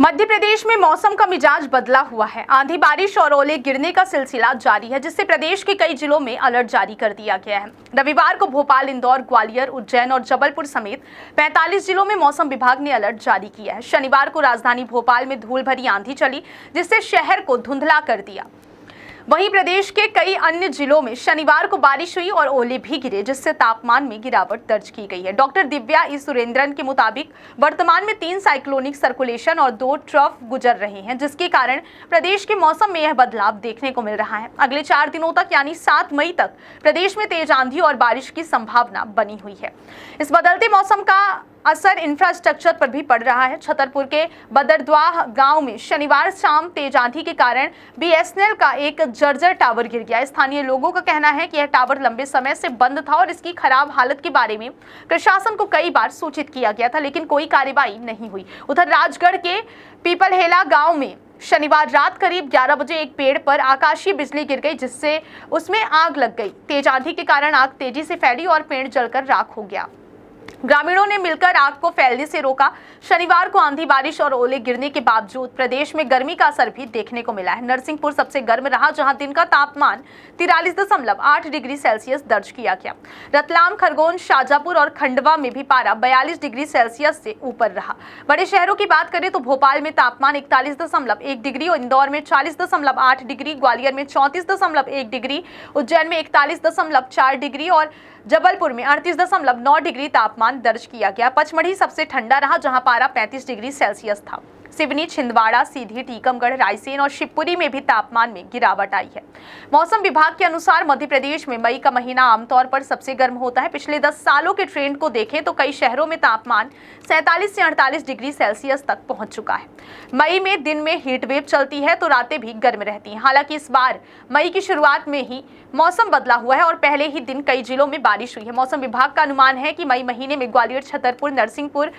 मध्य प्रदेश में मौसम का मिजाज बदला हुआ है। आंधी, बारिश और ओले गिरने का सिलसिला जारी है, जिससे प्रदेश के कई जिलों में अलर्ट जारी कर दिया गया है। रविवार को भोपाल, इंदौर, ग्वालियर, उज्जैन और जबलपुर समेत 45 जिलों में मौसम विभाग ने अलर्ट जारी किया है। शनिवार को राजधानी भोपाल में धूल भरी आंधी चली, जिससे शहर को धुंधला कर दिया। वहीं प्रदेश के कई अन्य जिलों में शनिवार को बारिश हुई और ओले भी गिरे, जिससे तापमान में गिरावट दर्ज की गई है। डॉक्टर दिव्या ई सुरेंद्रन के मुताबिक वर्तमान में 3 साइक्लोनिक सर्कुलेशन और 2 ट्रफ गुजर रहे हैं, जिसके कारण प्रदेश के मौसम में यह बदलाव देखने को मिल रहा है। अगले 4 दिनों तक यानी 7 मई तक प्रदेश में तेज आंधी और बारिश की संभावना बनी हुई है। इस बदलते मौसम का असर इंफ्रास्ट्रक्चर पर भी पड़ रहा है। छतरपुर के बदरद्वाह गांव में शनिवार शाम तेज आंधी के कारण बीएसएनएल का एक जर्जर टावर गिर गया। स्थानीय लोगों का कहना है कि यह टावर लंबे समय से बंद था और इसकी खराब हालत के बारे में प्रशासन को कई बार सूचित किया गया था, लेकिन कोई कार्रवाई नहीं हुई। उधर राजगढ़ के पीपलहेला गांव में शनिवार रात करीब 11 बजे एक पेड़ पर आकाशीय बिजली गिर गई, जिससे उसमें आग लग गई। तेज आंधी के कारण आग तेजी से फैली और पेड़ जलकर राख हो गया। ग्रामीणों ने मिलकर आग को फैलने से रोका। शनिवार को आंधी, बारिश और ओले गिरने के बावजूद प्रदेश में गर्मी का असर भी देखने को मिला है। नरसिंहपुर सबसे गर्म रहा, जहां दिन का तापमान 43.8 डिग्री सेल्सियस दर्ज किया गया। रतलाम, खरगोन, शाजापुर और खंडवा में भी पारा 42 डिग्री सेल्सियस से ऊपर रहा। बड़े शहरों की बात करें तो भोपाल में तापमान 41.1 डिग्री, इंदौर में 40.8 डिग्री, ग्वालियर में 34.1 डिग्री, उज्जैन में 41.4 डिग्री और जबलपुर में 38.9 डिग्री तापमान दर्ज किया गया। पचमढ़ी सबसे ठंडा रहा, जहां पारा 35 डिग्री सेल्सियस था। सिवनी, छिंदवाड़ा, सीधी, टीकमगढ़, रायसेन और शिवपुरी में भी तापमान में गिरावट आई है। मौसम विभाग के अनुसार मध्य प्रदेश में मई का महीना आमतौर पर सबसे गर्म होता है। पिछले 10 सालों के ट्रेंड को देखें तो कई शहरों में तापमान 47 से 48 डिग्री सेल्सियस तक पहुंच चुका है। मई में दिन में हीट वेव चलती है तो रातें भी गर्म रहती हैं। हालांकि इस बार मई की शुरुआत में ही मौसम बदला हुआ है और पहले ही दिन कई जिलों में बारिश हुई है। मौसम विभाग का अनुमान है कि मई महीने में ग्वालियर, छतरपुर, नरसिंहपुर,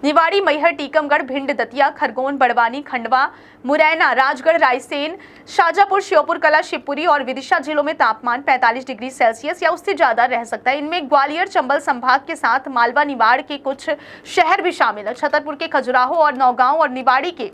निवाड़ी, मैहर, टीकमगढ़, भिंड, दतिया, खरगोन, बड़वानी, खंडवा, मुरैना, राजगढ़, रायसेन, शाजापुर, श्योपुर कला, शिवपुरी और विदिशा जिलों में तापमान 45 डिग्री सेल्सियस या उससे ज्यादा रह सकता है। इनमें ग्वालियर, चंबल संभाग के साथ मालवा, निवाड़ के कुछ शहर भी शामिल है। छतरपुर के खजुराहो और नौगांव और निवाड़ी के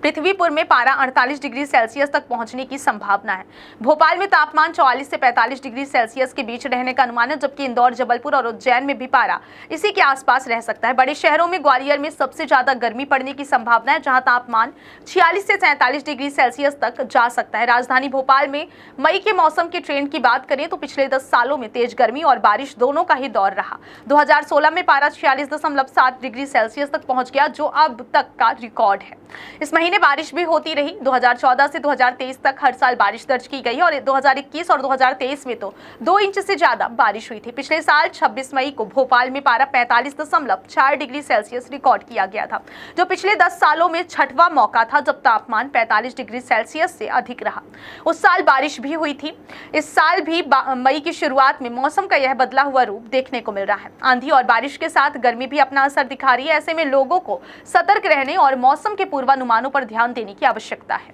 पृथ्वीपुर में पारा 48 डिग्री सेल्सियस तक पहुंचने की संभावना है। भोपाल में तापमान 44 से 45 डिग्री सेल्सियस के बीच रहने का अनुमान है, जबकि इंदौर, जबलपुर और उज्जैन में भी पारा इसी के आसपास रह सकता है। बड़े शहरों में ग्वालियर में सबसे ज्यादा गर्मी पड़ने की संभावना है, जहां तापमान 46 से 47 डिग्री सेल्सियस तक जा सकता है। राजधानी भोपाल में मई के मौसम के ट्रेंड की बात करें तो पिछले 10 सालों में तेज गर्मी और बारिश दोनों का ही दौर रहा। 2016 में पारा 46.7 डिग्री सेल्सियस तक पहुंच गया, जो अब तक का रिकॉर्ड है। इस महीने बारिश भी होती रही। 2014 से 2023 तक हर साल बारिश दर्ज की गई और 2021 और 2023 में तो 2 इंच से ज्यादा बारिश हुई थी। पिछले साल 26 मई को भोपाल में पारा 45.4 डिग्री सेल्सियस रिकॉर्ड किया गया था, जो पिछले 10 सालों में 6वां मौका था जब तापमान 45 डिग्री सेल्सियस से अधिक रहा। उस साल बारिश भी हुई थी। इस साल भी मई की शुरुआत में मौसम का यह बदला हुआ रूप देखने को मिल रहा है। आंधी और बारिश के साथ गर्मी भी अपना असर दिखा रही है। ऐसे में लोगों को सतर्क रहने और मौसम के पूर्वानुमानों पर ध्यान देने की आवश्यकता है।